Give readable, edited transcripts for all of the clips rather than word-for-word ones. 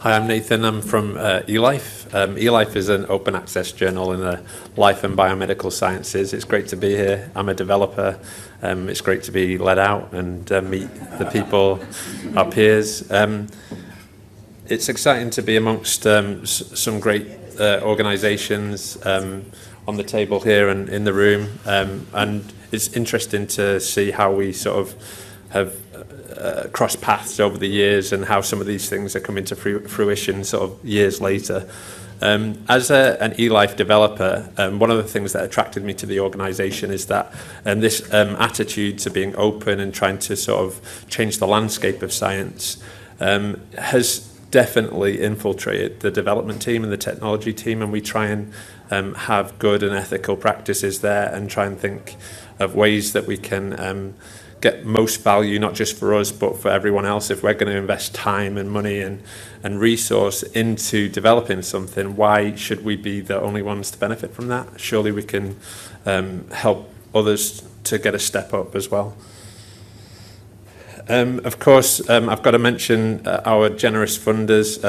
Hi, I'm Nathan. I'm from ELife. ELife is an open access journal in the life and biomedical sciences. It's great to be here. I'm a developer. It's great to be let out and meet the people, our peers. It's exciting to be amongst some great organisations on the table here and in the room. And it's interesting to see how we sort of have crossed paths over the years and how some of these things are coming to fruition sort of years later. As an ELife developer, one of the things that attracted me to the organisation is that this attitude to being open and trying to sort of change the landscape of science has definitely infiltrated the development team and the technology team, and we try and have good and ethical practices there and try and think of ways that we can get most value, not just for us, but for everyone else. If we're going to invest time and money and resource into developing something, why should we be the only ones to benefit from that? Surely we can help others to get a step up as well. Of course, I've got to mention our generous funders.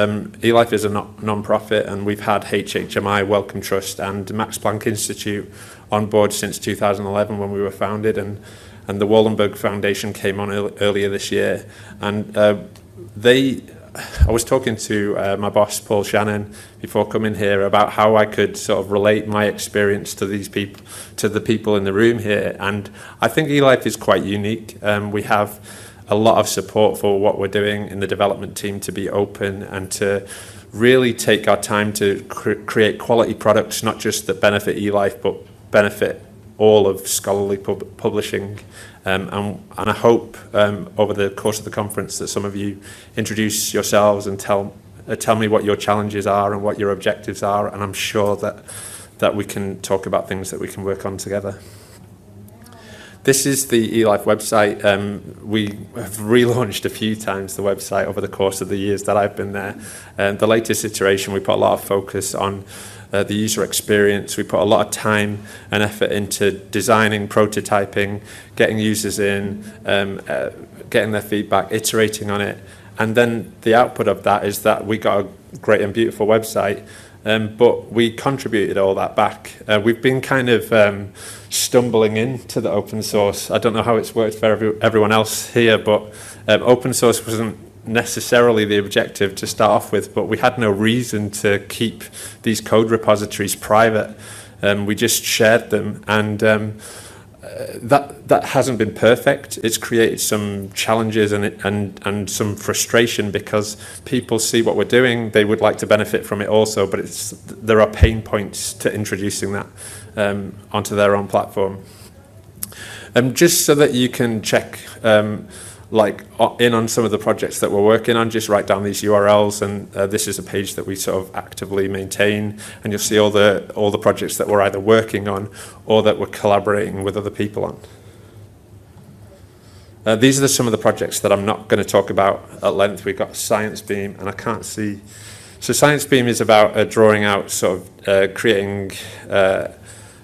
ELife is a non-profit, and we've had HHMI, Wellcome Trust, and Max Planck Institute on board since 2011 when we were founded, and the Wallenberg Foundation came on earlier this year. And I was talking to my boss, Paul Shannon, before coming here about how I could sort of relate my experience to these people, to the people in the room here. And I think ELife is quite unique. We have a lot of support for what we're doing in the development team to be open and to really take our time to create quality products, not just that benefit ELife, but benefit all of scholarly publishing. And I hope over the course of the conference that some of you introduce yourselves and tell me what your challenges are and what your objectives are, and I'm sure that we can talk about things that we can work on together. This is the ELife website. We have relaunched a few times the website over the course of the years that I've been there. The latest iteration, we put a lot of focus on the user experience. We put a lot of time and effort into designing, prototyping, getting users in, getting their feedback, iterating on it. And then the output of that is that we got a great and beautiful website, but we contributed all that back. We've been kind of stumbling into the open source. I don't know how it's worked for everyone else here, but open source wasn't necessarily the objective to start off with, but we had no reason to keep these code repositories private. We just shared them, and that hasn't been perfect. It's created some challenges and some frustration because people see what we're doing, they would like to benefit from it also, but there are pain points to introducing that onto their own platform. Just so that you can check in on some of the projects that we're working on, just write down these URLs, and this is a page that we sort of actively maintain, and you'll see all the projects that we're either working on or that we're collaborating with other people on. These are some of the projects that I'm not going to talk about at length. We've got Science Beam, and I can't see. So Science Beam is about drawing out sort of creating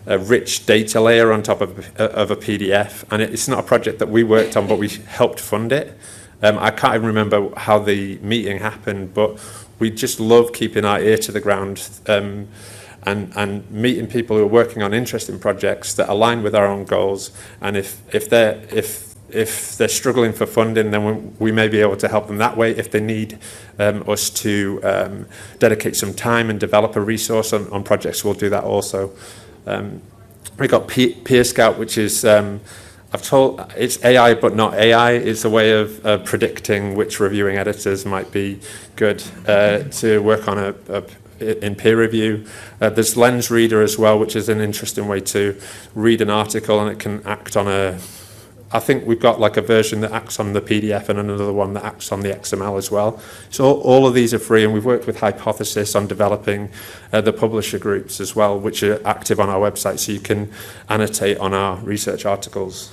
a rich data layer on top of a PDF, and it's not a project that we worked on, but we helped fund it. I can't even remember how the meeting happened, but we just love keeping our ear to the ground and meeting people who are working on interesting projects that align with our own goals. And if they're struggling for funding, then we may be able to help them that way. If they need us to dedicate some time and develop a resource on projects, we'll do that also. We've got Peer Scout, which is, I've told, it's AI but not AI. It's a way of predicting which reviewing editors might be good to work on in peer review. There's Lens Reader as well, which is an interesting way to read an article, and it can act on I think we've got like a version that acts on the PDF and another one that acts on the XML as well. So all of these are free, and we've worked with Hypothesis on developing the publisher groups as well, which are active on our website, so you can annotate on our research articles.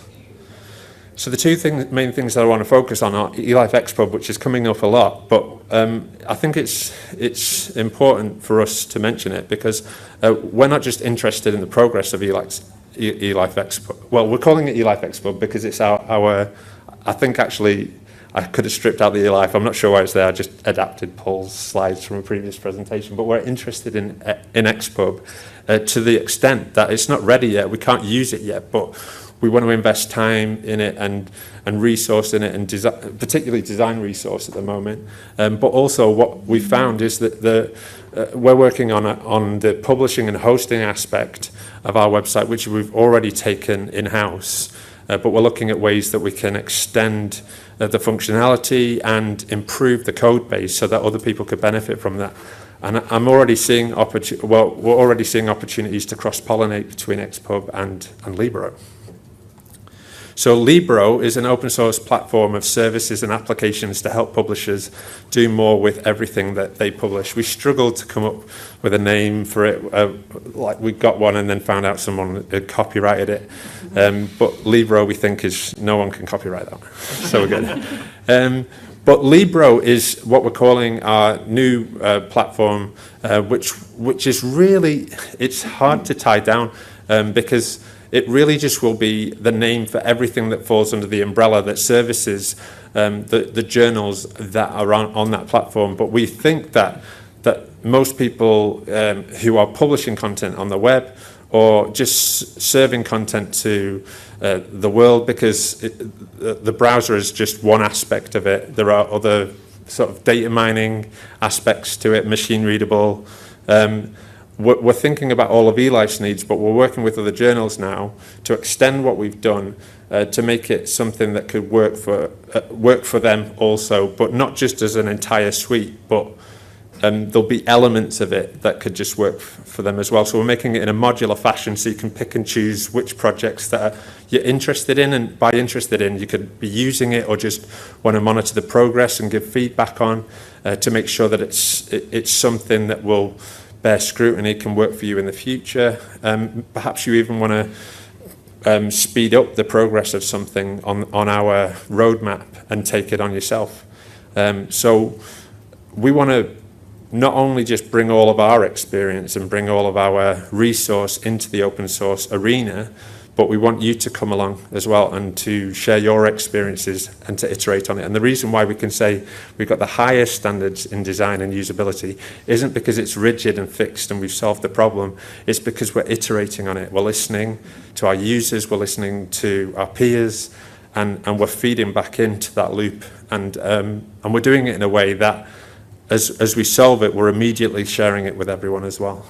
So the two main things that I want to focus on are ELife Xpub, which is coming up a lot, but I think it's important for us to mention it because we're not just interested in the progress of ELife Xpub. Well, we're calling it ELife Xpub because it's our I think actually I could have stripped out the ELife. I'm not sure why it's there. I just adapted Paul's slides from a previous presentation. But we're interested in Xpub to the extent that it's not ready yet. We can't use it yet, but we want to invest time in it and resource in it, and particularly design resource at the moment. But also what we found is that we're working on the publishing and hosting aspect of our website, which we've already taken in-house. But we're looking at ways that we can extend the functionality and improve the code base so that other people could benefit from that. And I'm already seeing we're already seeing opportunities to cross-pollinate between Xpub and Libro. So Libro is an open source platform of services and applications to help publishers do more with everything that they publish. We struggled to come up with a name for it, like we got one and then found out someone had copyrighted it. But Libro, we think, is no one can copyright that, so we're good. But Libro is what we're calling our new platform, which is really, it's hard to tie down because it really just will be the name for everything that falls under the umbrella that services the journals that are on that platform. But we think that most people who are publishing content on the web or just serving content to the world, because the browser is just one aspect of it. There are other sort of data mining aspects to it, machine readable. We're thinking about all of ELife's needs, but we're working with other journals now to extend what we've done to make it something that could work for them also, but not just as an entire suite, but there'll be elements of it that could just work for them as well. So we're making it in a modular fashion so you can pick and choose which projects that you're interested in, and by interested in, you could be using it or just want to monitor the progress and give feedback on to make sure that it's something that will bear scrutiny, can work for you in the future. Perhaps you even want to speed up the progress of something on our roadmap and take it on yourself. So we want to not only just bring all of our experience and bring all of our resource into the open source arena, but we want you to come along as well and to share your experiences and to iterate on it. And the reason why we can say we've got the highest standards in design and usability isn't because it's rigid and fixed and we've solved the problem. It's because we're iterating on it. We're listening to our users, we're listening to our peers, and we're feeding back into that loop. And we're doing it in a way that as we solve it, we're immediately sharing it with everyone as well.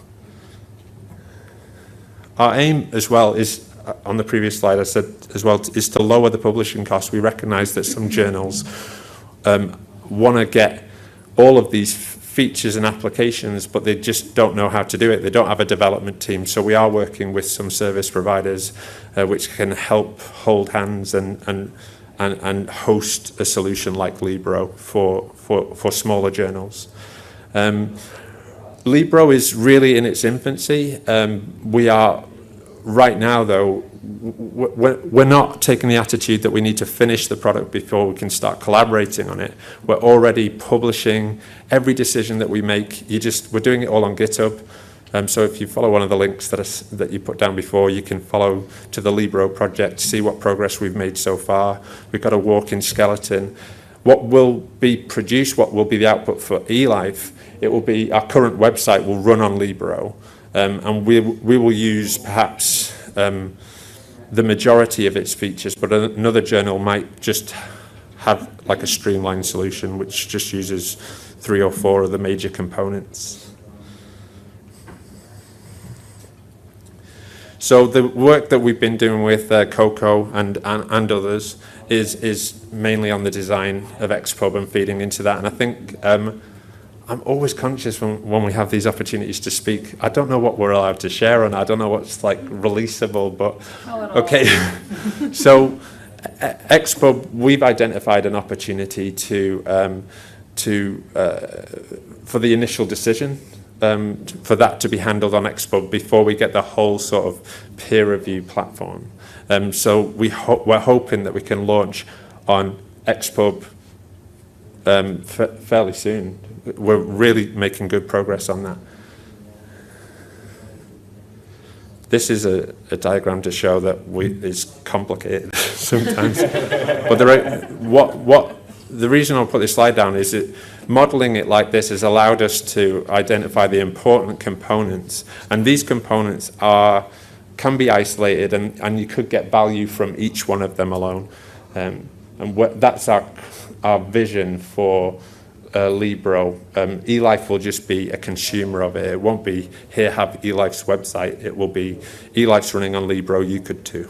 Our aim as well is, on the previous slide I said as well, is to lower the publishing costs. We recognise that some journals want to get all of these features and applications, but they just don't know how to do it. They don't have a development team. So we are working with some service providers which can help hold hands and host a solution like Libro for smaller journals. Libro is really in its infancy. We are right now, though, we're not taking the attitude that we need to finish the product before we can start collaborating on it. We're already publishing every decision that we make. We're doing it all on GitHub. So if you follow one of the links that you put down before, you can follow to the Libro project, see what progress we've made so far. We've got a walking skeleton. What will be produced, what will be the output for ELife, it will be, our current website will run on Libro, and we will use perhaps the majority of its features, but another journal might just have like a streamlined solution which just uses 3 or 4 of the major components. So the work that we've been doing with Coco and others is mainly on the design of Xpub and feeding into that. And I think I'm always conscious when we have these opportunities to speak. I don't know what we're allowed to share, and I don't know what's like releasable, but okay. So Xpub, we've identified an opportunity for the initial decision. For that to be handled on Xpub before we get the whole sort of peer review platform. So we're hoping that we can launch on Xpub fairly soon. We're really making good progress on that. This is a diagram to show that it's complicated sometimes. But the reason I'll put this slide down is that modelling it like this has allowed us to identify the important components, and these components can be isolated, and you could get value from each one of them alone. That's our vision for Libro. ELife will just be a consumer of it. It won't be, here, have ELife's website. It will be, ELife's running on Libro, you could too.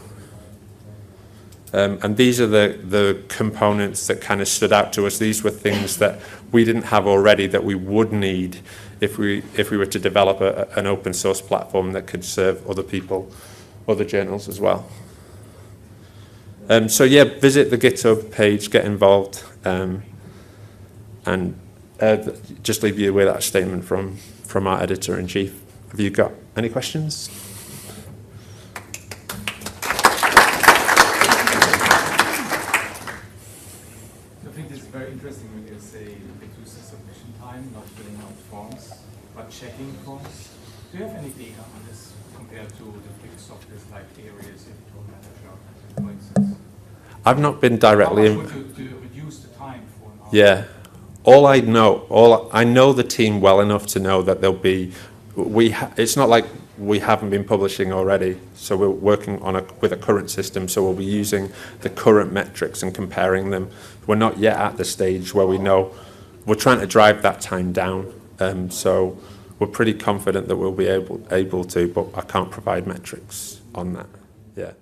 And these are the components that kind of stood out to us. These were things that we didn't have already that we would need if we were to develop an open source platform that could serve other people, other journals as well. So yeah, visit the GitHub page, get involved, and just leave you with that statement from our editor-in-chief. Have you got any questions? Very interesting when you say reduce the submission time, not filling out forms, but checking forms. Do you have any data on this compared to the big softwares like Areas, Inventory Manager, for instance? I've not been directly. How much would you reduce the time for an hour? Yeah, I know the team well enough to know that there'll be. It's not like we haven't been publishing already, so we're working with a current system, so we'll be using the current metrics and comparing them. We're not yet at the stage where we know. We're trying to drive that time down, so we're pretty confident that we'll be able to, but I can't provide metrics on that. Yeah.